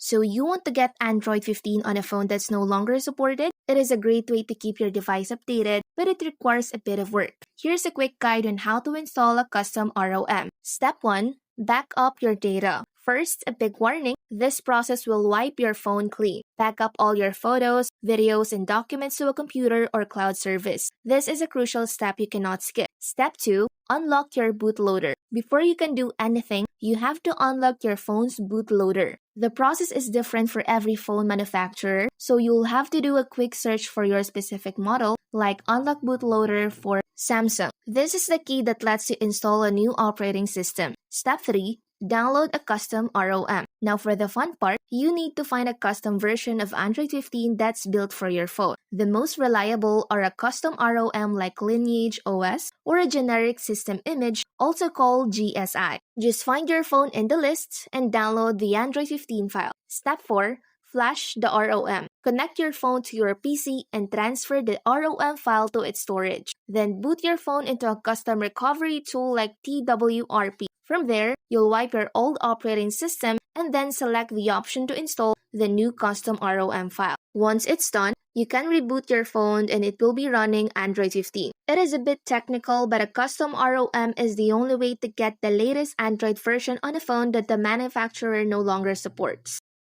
So you want to get Android 15 on a phone that's no longer supported? It is a great way to keep your device updated, but it requires a bit of work. Here's a quick guide on how to install a custom ROM. Step 1. Back up your data. First, a big warning, this process will wipe your phone clean. Back up all your photos, videos, and documents to a computer or cloud service. This is a crucial step you cannot skip. Step 2. Unlock your bootloader. Before you can do anything, you have to unlock your phone's bootloader. The process is different for every phone manufacturer, so you'll have to do a quick search for your specific model, like Unlock Bootloader for Samsung. This is the key that lets you install a new operating system. Step 3. Download a custom ROM. Now for the fun part, you need to find a custom version of Android 15 that's built for your phone. The most reliable are a custom ROM like LineageOS or a generic system image, also called GSI. Just find your phone in the lists and download the Android 15 file. Step 4. Flash the ROM. Connect your phone to your PC and transfer the ROM file to its storage. Then boot your phone into a custom recovery tool like TWRP. From there, you'll wipe your old operating system and then select the option to install the new custom ROM file. Once it's done, you can reboot your phone and it will be running Android 15. It is a bit technical, but a custom ROM is the only way to get the latest Android version on a phone that the manufacturer no longer supports.